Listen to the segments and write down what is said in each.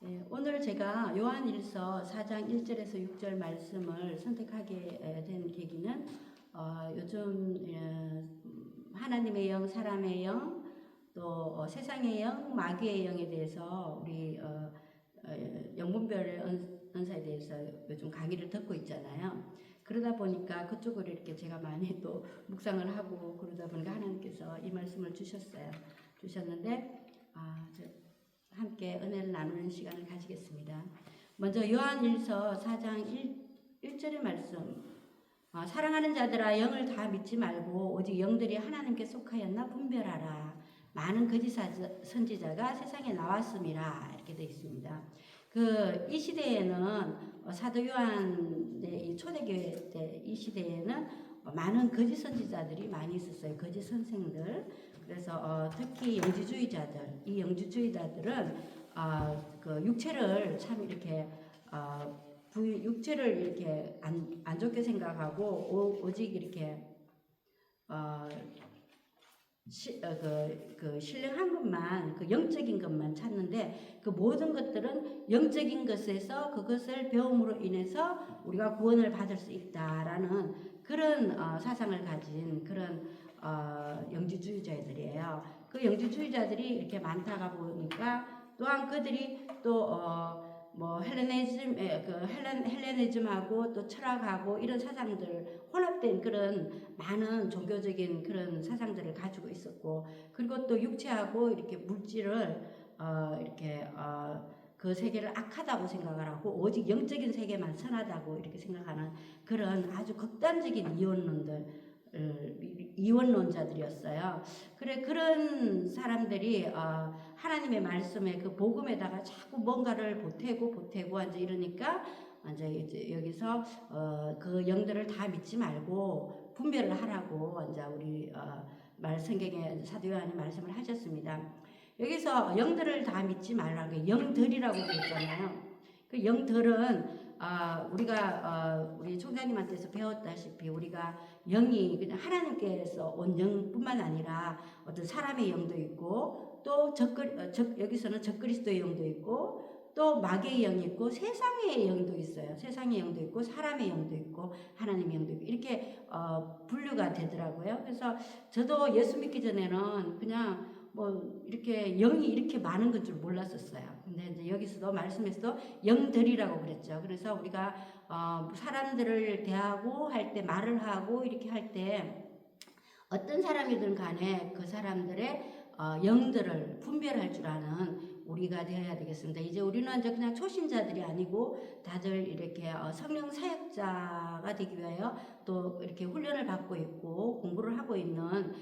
네, 오늘 제가 요한일서 4장 1절에서 6절 말씀을 선택하게 된 계기는 요즘 하나님의 영, 사람의 영, 또 세상의 영, 마귀의 영에 대해서 우리 영분별의 은사에 대해서 요즘 강의를 듣고 있잖아요. 그러다 보니까 그쪽으로 이렇게 제가 많이 또 묵상을 하고 그러다 보니까 하나님께서 이 말씀을 주셨는데 함께 은혜를 나누는 시간을 가지겠습니다. 먼저 요한일서 4장 1절의 말씀. 사랑하는 자들아 영을 다 믿지 말고 오직 영들이 하나님께 속하였나 분별하라. 많은 거짓 선지자가 세상에 나왔음이라. 이렇게 되어 있습니다. 이 시대에는 사도 요한의 이 초대교회 때 이 시대에는 많은 거짓 선지자들이 많이 있었어요. 거짓 선생들. 그래서 특히 영지주의자들, 이 영지주의자들은 그 육체를 참 이렇게 육체를 이렇게 안 좋게 생각하고 오직 이렇게 신령한 것만, 그 영적인 것만 찾는데 그 모든 것들은 영적인 것에서 그것을 배움으로 인해서 우리가 구원을 받을 수 있다라는 그런 사상을 가진 그런 영지주의자들이에요. 그 영지주의자들이 이렇게 많다가 보니까 또한 그들이 또 헬레니즘하고 또 철학하고 이런 사상들 혼합된 그런 많은 종교적인 그런 사상들을 가지고 있었고, 그리고 또 육체하고 이렇게 물질을 그 세계를 악하다고 생각을 하고 오직 영적인 세계만 선하다고 이렇게 생각하는 그런 아주 극단적인 이원론자들이었어요. 그런 사람들이 하나님의 말씀에 그 복음에다가 자꾸 뭔가를 보태고 이제 이러니까 이제 여기서 그 영들을 다 믿지 말고 분별을 하라고 이제 우리 성경에 사도 요한이 말씀을 하셨습니다. 여기서 영들을 다 믿지 말라고 영들이라고 그랬잖아요. 그 영들은 우리가 우리 총장님한테서 배웠다시피 우리가 영이 그냥 하나님께서 온 영뿐만 아니라 어떤 사람의 영도 있고 또 여기서는 적그리스도의 영도 있고 또 마귀의 영이 있고 세상의 영도 있어요. 세상의 영도 있고 사람의 영도 있고 하나님의 영도 있고 이렇게 분류가 되더라고요. 그래서 저도 예수 믿기 전에는 그냥 이렇게 영이 이렇게 많은 건 줄 몰랐었어요. 근데 이제 여기서도 말씀에서도 영들이라고 그랬죠. 그래서 우리가 사람들을 대하고 할 때 말을 하고 이렇게 할 때 어떤 사람이든 간에 그 사람들의 영들을 분별할 줄 아는 우리가 되어야 되겠습니다. 이제 우리는 이제 그냥 초신자들이 아니고 다들 이렇게 성령 사역자가 되기 위하여 또 이렇게 훈련을 받고 있고 공부를 하고 있는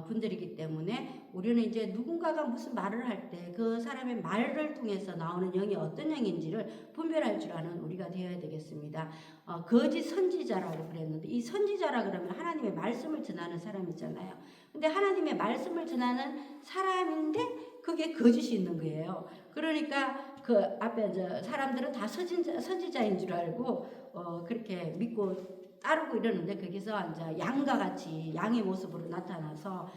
분들이기 때문에 우리는 이제 누군가가 무슨 말을 할 때 그 사람의 말을 통해서 나오는 영이 어떤 영인지를 분별할 줄 아는 우리가 되어야 되겠습니다. 거짓 선지자라고 그랬는데 이 선지자라 그러면 하나님의 말씀을 전하는 사람이잖아요. 근데 하나님의 말씀을 전하는 사람인데 그게 거짓이 있는 거예요. 그러니까 그 앞에 이제 사람들은 다 선지자인 줄 알고 그렇게 믿고 따르고 이러는데 거기서 이제 양과 같이 양의 모습으로 나타나서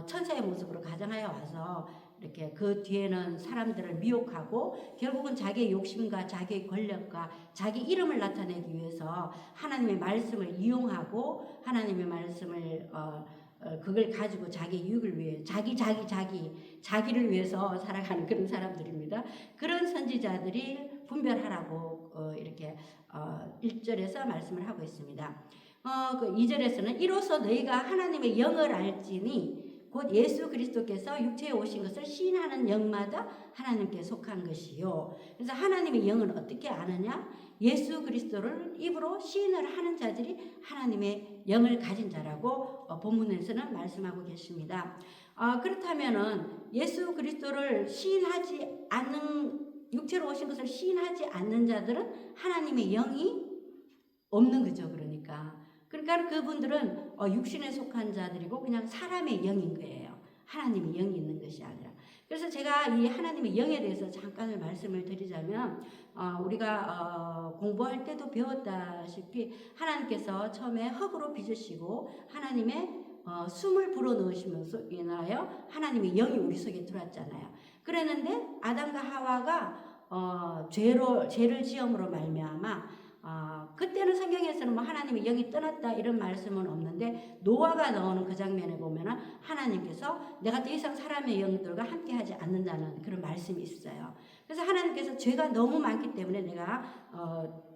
천사의 모습으로 가정하여 와서 이렇게 그 뒤에는 사람들을 미혹하고 결국은 자기의 욕심과 자기의 권력과 자기 이름을 나타내기 위해서 하나님의 말씀을 이용하고 하나님의 말씀을 그걸 가지고 자기 유익을 위해 자기를 위해서 살아가는 그런 사람들입니다. 그런 선지자들이 분별하라고 이렇게 1절에서 말씀을 하고 있습니다. 그 2절에서는 이로써 너희가 하나님의 영을 알지니 곧 예수 그리스도께서 육체에 오신 것을 시인하는 영마다 하나님께 속한 것이요. 그래서 하나님의 영을 어떻게 아느냐? 예수 그리스도를 입으로 시인을 하는 자들이 하나님의 영을 가진 자라고 본문에서는 말씀하고 계십니다. 그렇다면은 예수 그리스도를 시인하지 않는 육체로 오신 것을 시인하지 않는 자들은 하나님의 영이 없는 거죠. 그러니까 그분들은 육신에 속한 자들이고 그냥 사람의 영인 거예요. 하나님의 영이 있는 것이 아니라. 그래서 제가 이 하나님의 영에 대해서 잠깐 말씀을 드리자면 우리가 공부할 때도 배웠다시피 하나님께서 처음에 흙으로 빚으시고 하나님의 숨을 불어넣으시면서 인하여 하나님의 영이 우리 속에 들어왔잖아요. 그랬는데 아담과 하와가 죄를 지음으로 말미암아 그때는 성경에서는 뭐 하나님의 영이 떠났다 이런 말씀은 없는데 노아가 나오는 그 장면에 보면은 하나님께서 내가 더 이상 사람의 영들과 함께하지 않는다는 그런 말씀이 있어요. 그래서 하나님께서 죄가 너무 많기 때문에 내가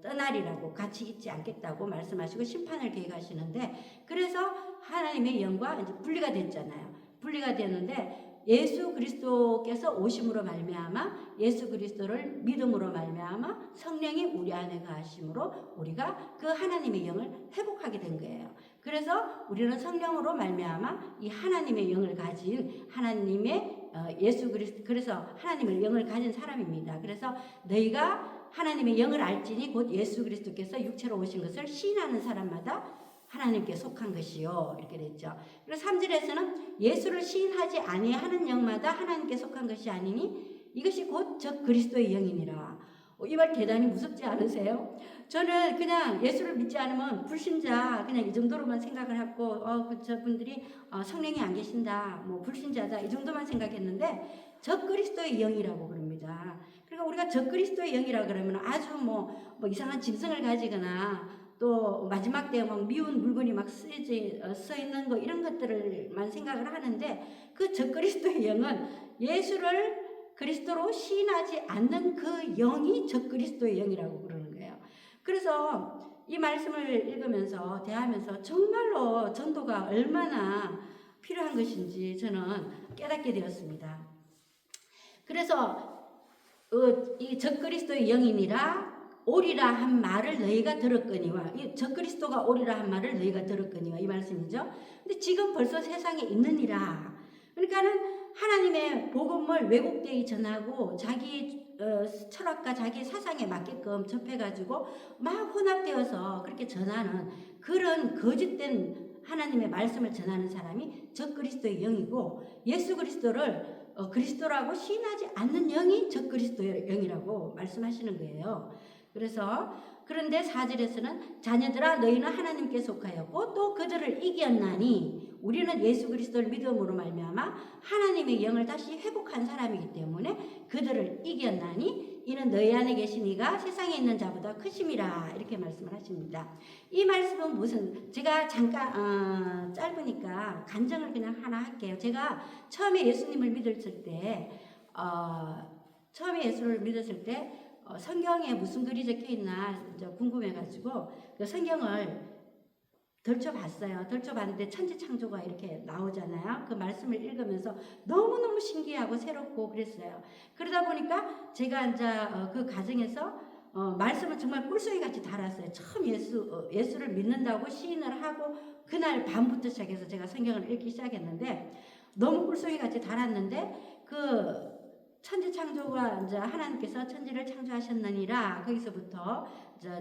떠나리라고 같이 있지 않겠다고 말씀하시고 심판을 계획하시는데, 그래서 하나님의 영과 이제 분리가 됐잖아요. 분리가 됐는데 예수 그리스도께서 오심으로 말미암아 예수 그리스도를 믿음으로 말미암아 성령이 우리 안에 거하심으로 우리가 그 하나님의 영을 회복하게 된 거예요. 그래서 우리는 성령으로 말미암아 이 하나님의 영을 가진 하나님의 예수 그리스도, 그래서 하나님의 영을 가진 사람입니다. 그래서 너희가 하나님의 영을 알지니 곧 예수 그리스도께서 육체로 오신 것을 시인하는 사람마다 하나님께 속한 것이요, 이렇게 됐죠. 그래서 3절에서는 예수를 시인하지 아니하는 영마다 하나님께 속한 것이 아니니 이것이 곧 적 그리스도의 영이니라. 이 말 대단히 무섭지 않으세요? 저는 그냥 예수를 믿지 않으면 불신자 그냥 이 정도로만 생각을 하고 저분들이 성령이 안 계신다, 뭐 불신자다 이 정도만 생각했는데 적 그리스도의 영이라고 그럽니다. 그러니까 우리가 적 그리스도의 영이라 그러면 아주 뭐 이상한 짐승을 가지거나 또 마지막 때에 막 미운 물건이 막 써 있는 거 이런 것들을만 생각을 하는데 그 적 그리스도의 영은 예수를 그리스도로 시인하지 않는 그 영이 적 그리스도의 영이라고 그러는 거예요. 그래서 이 말씀을 읽으면서 대하면서 정말로 전도가 얼마나 필요한 것인지 저는 깨닫게 되었습니다. 그래서 이 적 그리스도의 영이니라 오리라 한 말을 너희가 들었거니와, 이 적그리스도가 오리라 한 말을 너희가 들었거니와 이 말씀이죠. 근데 지금 벌써 세상에 있느니라. 그러니까는 하나님의 복음을 왜곡되이 전하고 자기 철학과 자기 사상에 맞게끔 접해가지고 막 혼합되어서 그렇게 전하는 그런 거짓된 하나님의 말씀을 전하는 사람이 적그리스도의 영이고, 예수 그리스도를 그리스도라고 시인하지 않는 영이 적그리스도의 영이라고 말씀하시는 거예요. 그래서 그런데 4절에서는 자녀들아 너희는 하나님께 속하였고 또 그들을 이겼나니 우리는 예수 그리스도를 믿음으로 말미암아 하나님의 영을 다시 회복한 사람이기 때문에 그들을 이겼나니 이는 너희 안에 계신 이가 세상에 있는 자보다 크심이라, 이렇게 말씀을 하십니다. 이 말씀은 무슨, 제가 잠깐 짧으니까 간증을 그냥 하나 할게요. 제가 처음에 예수님을 믿었을 때 성경에 무슨 글이 적혀 있나 궁금해가지고 그 성경을 덜쳐봤어요. 덜쳐봤는데 천지창조가 이렇게 나오잖아요. 그 말씀을 읽으면서 너무너무 신기하고 새롭고 그랬어요. 그러다 보니까 제가 이제 그 과정에서 말씀을 정말 꿀송이 같이 달았어요. 처음 예수를 믿는다고 시인을 하고 그날 밤부터 시작해서 제가 성경을 읽기 시작했는데 너무 꿀송이 같이 달았는데 그 천지창조가 이제 하나님께서 천지를 창조하셨느니라 거기서부터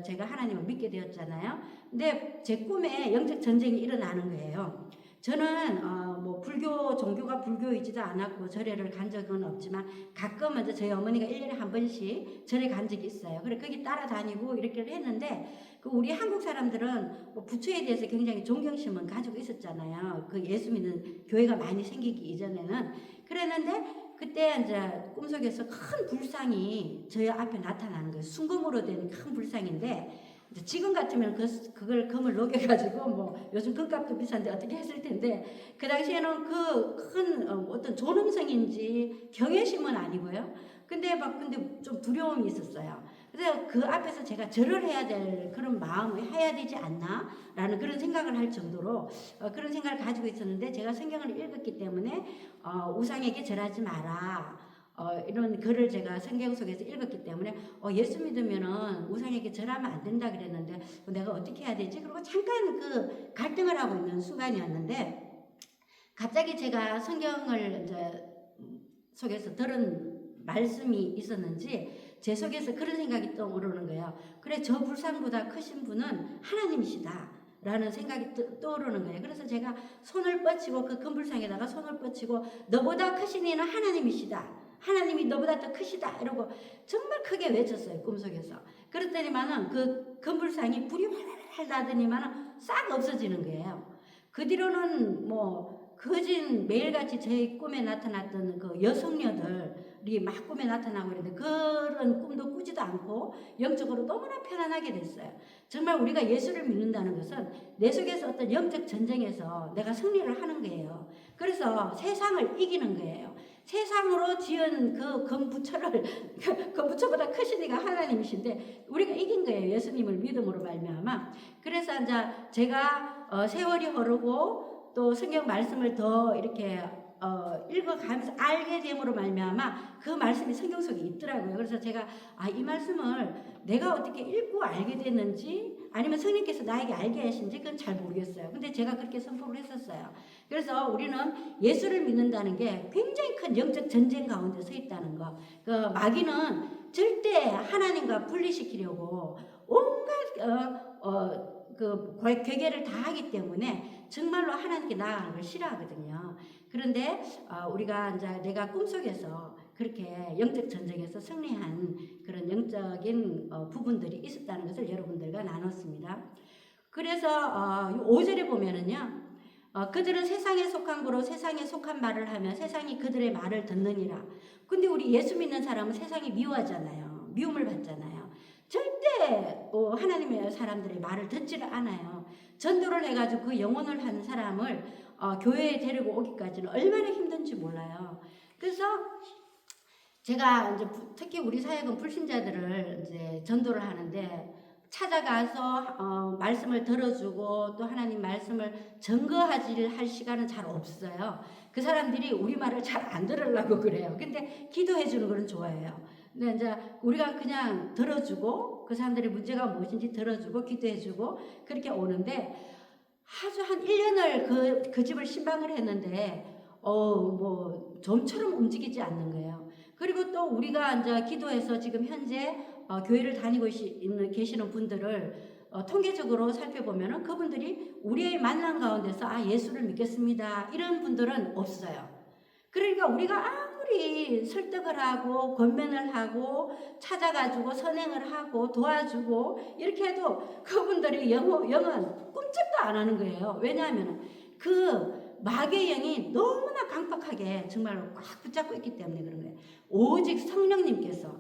제가 하나님을 믿게 되었잖아요. 근데 제 꿈에 영적 전쟁이 일어나는 거예요. 저는 뭐 불교 종교가 불교이지도 않았고 절에를 간 적은 없지만 가끔 이제 저희 어머니가 1년에 한 번씩 절에 간 적이 있어요. 그래 거기 따라다니고 이렇게 했는데 그 우리 한국 사람들은 뭐 부처에 대해서 굉장히 존경심은 가지고 있었잖아요. 그 예수 믿는 교회가 많이 생기기 이전에는. 그랬는데 그때 이제 꿈속에서 큰 불상이 저희 앞에 나타나는 거예요. 순금으로 된 큰 불상인데 지금 같으면 그걸 금을 녹여가지고 뭐 요즘 금값도 비싼데 어떻게 했을 텐데 그 당시에는 그 큰 어떤 존엄성인지 경외심은 아니고요. 근데 좀 두려움이 있었어요. 그래서 그 앞에서 제가 절을 해야 될 그런 마음을 해야 되지 않나 라는 그런 생각을 할 정도로 그런 생각을 가지고 있었는데 제가 성경을 읽었기 때문에 우상에게 절하지 마라 이런 글을 제가 성경 속에서 읽었기 때문에 예수 믿으면은 우상에게 절하면 안 된다 그랬는데 내가 어떻게 해야 되지? 그리고 잠깐 그 갈등을 하고 있는 순간이었는데 갑자기 제가 성경을 이제 속에서 들은 말씀이 있었는지 제 속에서 그런 생각이 떠오르는 거예요. 그래, 저 불상보다 크신 분은 하나님이시다 라는 생각이 떠오르는 거예요. 그래서 제가 손을 뻗치고 그 금불상에다가 손을 뻗치고 너보다 크신 이는 하나님이시다, 하나님이 너보다 더 크시다 이러고 정말 크게 외쳤어요, 꿈속에서. 그랬더니만은 그 금불상이 불이 활활 나더니만은 싹 없어지는 거예요. 그 뒤로는 뭐 거진 매일같이 제 꿈에 나타났던 그 여성녀들이 막 꿈에 나타나고 있는데 그런 꿈도 꾸지도 않고 영적으로 너무나 편안하게 됐어요. 정말 우리가 예수를 믿는다는 것은 내 속에서 어떤 영적 전쟁에서 내가 승리를 하는 거예요. 그래서 세상을 이기는 거예요. 세상으로 지은 그 금부처를 금부처보다 크신 이가 하나님이신데 우리가 이긴 거예요. 예수님을 믿음으로 말미암아. 그래서 이제 제가 세월이 흐르고 또 성경 말씀을 더 이렇게 읽어가면서 알게 됨으로 말미암아 그 말씀이 성경 속에 있더라고요. 그래서 제가 이 말씀을 내가 어떻게 읽고 알게 됐는지 아니면 성령께서 나에게 알게 하신지 그건 잘 모르겠어요. 근데 제가 그렇게 선포를 했었어요. 그래서 우리는 예수를 믿는다는 게 굉장히 큰 영적 전쟁 가운데 서 있다는 거. 그 마귀는 절대 하나님과 분리시키려고 온갖 그 괴계를 다 하기 때문에 정말로 하나님께 나아가는 걸 싫어하거든요. 그런데 우리가 이제 내가 꿈속에서 그렇게 영적 전쟁에서 승리한 그런 영적인 부분들이 있었다는 것을 여러분들과 나눴습니다. 그래서 5절에 보면은요. 그들은 세상에 속한 거로 세상에 속한 말을 하며 세상이 그들의 말을 듣느니라. 근데 우리 예수 믿는 사람은 세상이 미워하잖아요. 미움을 받잖아요. 절대 하나님의 사람들의 말을 듣지를 않아요. 전도를 해가지고 그 영혼을 한 사람을 교회에 데리고 오기까지는 얼마나 힘든지 몰라요. 그래서 제가 이제 특히 우리 사역은 불신자들을 이제 전도를 하는데 찾아가서 말씀을 들어주고 또 하나님 말씀을 증거하지 할 시간은 잘 없어요. 그 사람들이 우리 말을 잘 안 들으려고 그래요. 근데 기도해 주는 거는 좋아해요. 근데 이제 우리가 그냥 들어주고 그 사람들의 문제가 무엇인지 들어주고 기도해주고 그렇게 오는데 아주 한 1년을 그 집을 신방을 했는데 뭐 좀처럼 움직이지 않는 거예요. 그리고 또 우리가 이제 기도해서 지금 현재 교회를 다니고 계시는 분들을 통계적으로 살펴보면은 그분들이 우리의 만남 가운데서 예수를 믿겠습니다 이런 분들은 없어요. 그러니까 우리가 아무리 설득을 하고 권면을 하고 찾아가지고 선행을 하고 도와주고 이렇게 해도 그분들이 영은 꿈쩍도 안 하는 거예요. 왜냐하면 그 마귀의 영이 너무나 강력하게 정말로 꽉 붙잡고 있기 때문에 그런 거예요. 오직 성령님께서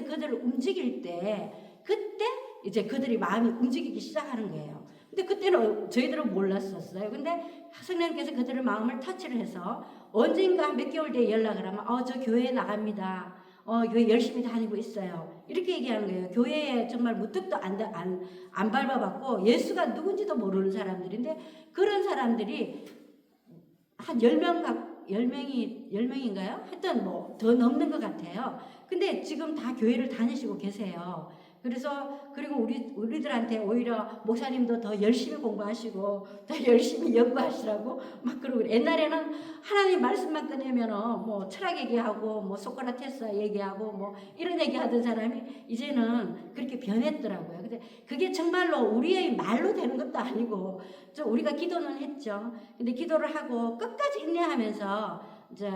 그들을 움직일 때 그때 이제 그들이 마음이 움직이기 시작하는 거예요. 근데 그때는 저희들은 몰랐었어요. 근데 성령님께서 그들의 마음을 터치를 해서 언젠가 몇 개월 뒤에 연락을 하면 저 교회에 나갑니다. 교회 열심히 다니고 있어요. 이렇게 얘기하는 거예요. 교회에 정말 무뚝도 안 밟아봤고 예수가 누군지도 모르는 사람들인데 그런 사람들이 한 10명인가요? 하여튼 뭐 더 넘는 것 같아요. 근데 지금 다 교회를 다니시고 계세요. 그리고 우리들한테 오히려 목사님도 더 열심히 공부하시고 더 열심히 연구하시라고 막 그러고 옛날에는 하나님 말씀만 꺼내면 뭐 철학 얘기하고 뭐 소크라테스 얘기하고 뭐 이런 얘기하던 사람이 이제는 그렇게 변했더라고요. 근데 그게 정말로 우리의 말로 되는 것도 아니고 우리가 기도는 했죠. 근데 기도를 하고 끝까지 인내하면서 이제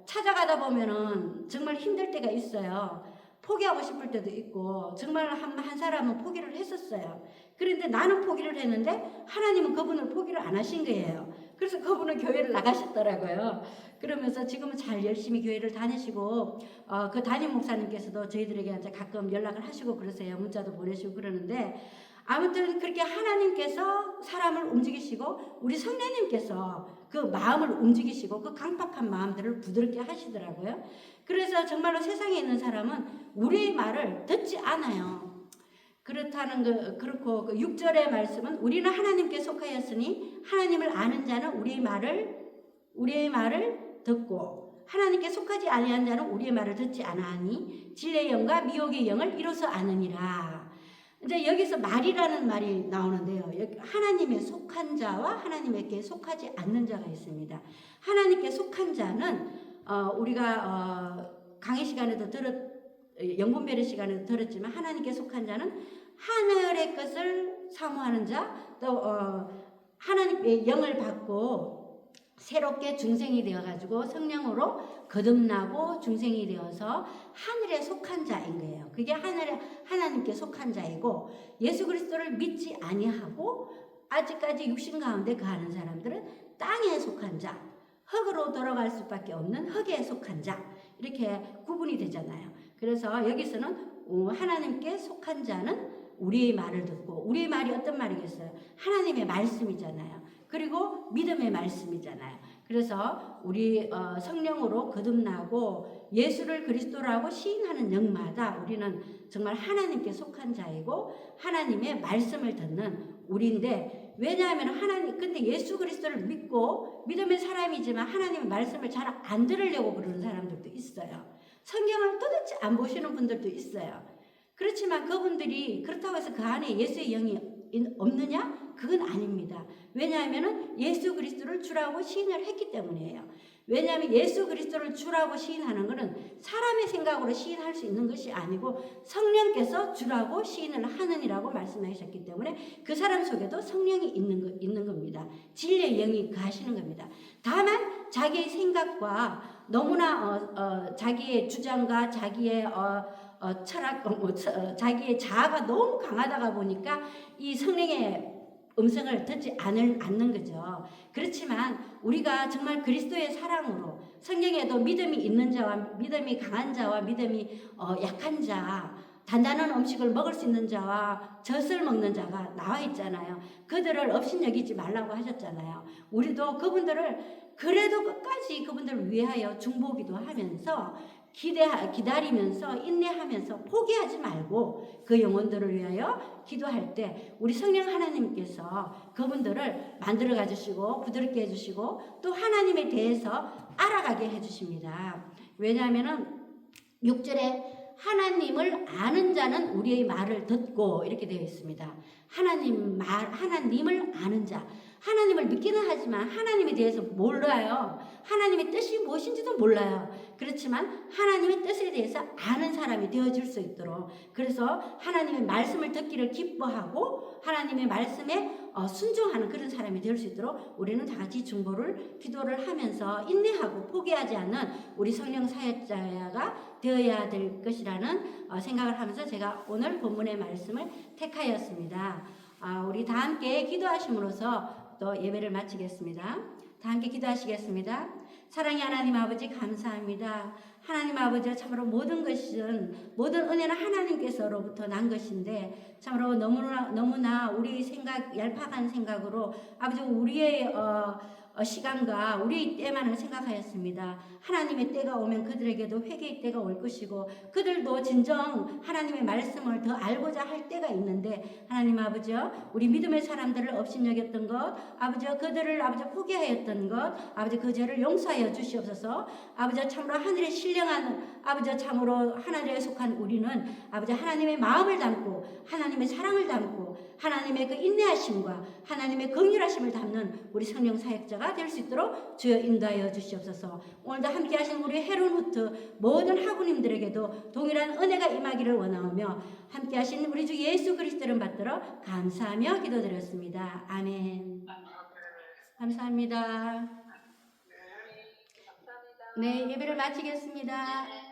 찾아가다 보면은 정말 힘들 때가 있어요. 포기하고 싶을 때도 있고 정말 한 사람은 포기를 했었어요. 그런데 나는 포기를 했는데 하나님은 그분을 포기를 안 하신 거예요. 그래서 그분은 교회를 나가셨더라고요. 그러면서 지금은 잘 열심히 교회를 다니시고 그 담임 목사님께서도 저희들에게 이제 가끔 연락을 하시고 그러세요. 문자도 보내시고 그러는데 아무튼 그렇게 하나님께서 사람을 움직이시고 우리 성령님께서 그 마음을 움직이시고 그 강팍한 마음들을 부드럽게 하시더라고요. 그래서 정말로 세상에 있는 사람은 우리의 말을 듣지 않아요. 그렇고 6절의 말씀은 우리는 하나님께 속하였으니 하나님을 아는 자는 우리의 말을 듣고 하나님께 속하지 아니한 자는 우리의 말을 듣지 아나하니 진리의 영과 미혹의 영을 이로써 아느니라. 이제 여기서 말이라는 말이 나오는데요. 하나님의 속한 자와 하나님께 속하지 않는 자가 있습니다. 하나님께 속한 자는 우리가 강의 시간에도 영분별의 시간에도 들었지만 하나님께 속한 자는 하늘의 것을 사모하는 자, 또 하나님의 영을 받고 새롭게 중생이 되어가지고 성령으로 거듭나고 중생이 되어서 하늘에 속한 자인 거예요. 그게 하나님께 속한 자이고 예수 그리스도를 믿지 아니하고 아직까지 육신 가운데 거하는 사람들은 땅에 속한 자, 흙으로 돌아갈 수밖에 없는 흙에 속한 자 이렇게 구분이 되잖아요. 그래서 여기서는 하나님께 속한 자는 우리의 말을 듣고 우리의 말이 어떤 말이겠어요? 하나님의 말씀이잖아요. 그리고 믿음의 말씀이잖아요. 그래서 우리 성령으로 거듭나고 예수를 그리스도라고 시인하는 영마다 우리는 정말 하나님께 속한 자이고 하나님의 말씀을 듣는 우리인데 왜냐하면 근데 예수 그리스도를 믿고 믿음의 사람이지만 하나님의 말씀을 잘 안 들으려고 그러는 사람들도 있어요. 성경을 도대체 안 보시는 분들도 있어요. 그렇지만 그분들이 그렇다고 해서 그 안에 예수의 영이 없느냐? 그건 아닙니다. 왜냐하면 예수 그리스도를 주라고 시인을 했기 때문이에요. 왜냐하면 예수 그리스도를 주라고 시인하는 것은 사람의 생각으로 시인할 수 있는 것이 아니고 성령께서 주라고 시인을 하느니라고 말씀하셨기 때문에 그 사람 속에도 성령이 있는 겁니다. 진리의 영이 거하시는 겁니다. 다만 자기의 생각과 너무나 자기의 주장과 자기의 철학, 자기의 자아가 너무 강하다가 보니까 이 성령의 음성을 듣지 않는 거죠. 그렇지만 우리가 정말 그리스도의 사랑으로 성경에도 믿음이 있는 자와 믿음이 강한 자와 믿음이 약한 자, 단단한 음식을 먹을 수 있는 자와 젖을 먹는 자가 나와 있잖아요. 그들을 업신여기지 말라고 하셨잖아요. 우리도 그분들을 그래도 끝까지 그분들을 위하여 중보기도 하면서 기다리면서 인내하면서 포기하지 말고 그 영혼들을 위하여 기도할 때 우리 성령 하나님께서 그분들을 만들어 가주시고 부드럽게 해주시고 또 하나님에 대해서 알아가게 해주십니다. 왜냐하면은 6절에 하나님을 아는 자는 우리의 말을 듣고 이렇게 되어 있습니다. 하나님을 아는 자. 하나님을 믿기는 하지만 하나님에 대해서 몰라요. 하나님의 뜻이 무엇인지도 몰라요. 그렇지만 하나님의 뜻에 대해서 아는 사람이 되어줄 수 있도록 그래서 하나님의 말씀을 듣기를 기뻐하고 하나님의 말씀에 순종하는 그런 사람이 될 수 있도록 우리는 다 같이 기도를 하면서 인내하고 포기하지 않는 우리 성령 사역자가 되어야 될 것이라는 생각을 하면서 제가 오늘 본문의 말씀을 택하였습니다. 우리 다 함께 기도하심으로써 또 예배를 마치겠습니다. 다 함께 기도하시겠습니다. 사랑의 하나님 아버지 감사합니다. 하나님 아버지 참으로 모든 은혜는 하나님께서로부터 난 것인데 참으로 너무나 우리 얄팍한 생각으로 아버지 우리의 시간과 우리의 때만을 생각하였습니다. 하나님의 때가 오면 그들에게도 회개의 때가 올 것이고 그들도 진정 하나님의 말씀을 더 알고자 할 때가 있는데 하나님 아버지요 우리 믿음의 사람들을 업신여겼던 것 아버지 그들을 아버지 포기하였던 것 아버지 그 죄를 용서하여 주시옵소서. 아버지 참으로 하늘에 신령한 아버지 참으로 하나님에 속한 우리는 아버지 하나님의 마음을 담고 하나님의 사랑을 담고 하나님의 그 인내하심과 하나님의 긍휼하심을 담는 우리 성령 사역자가 될 수 있도록 주여 인도하여 주시옵소서. 오늘도 함께 하신 우리 헤론후트 모든 학우님들에게도 동일한 은혜가 임하기를 원하오며 함께 하신 우리 주 예수 그리스도를 받들어 감사하며 기도드렸습니다. 아멘. 감사합니다. 네, 예배를 마치겠습니다.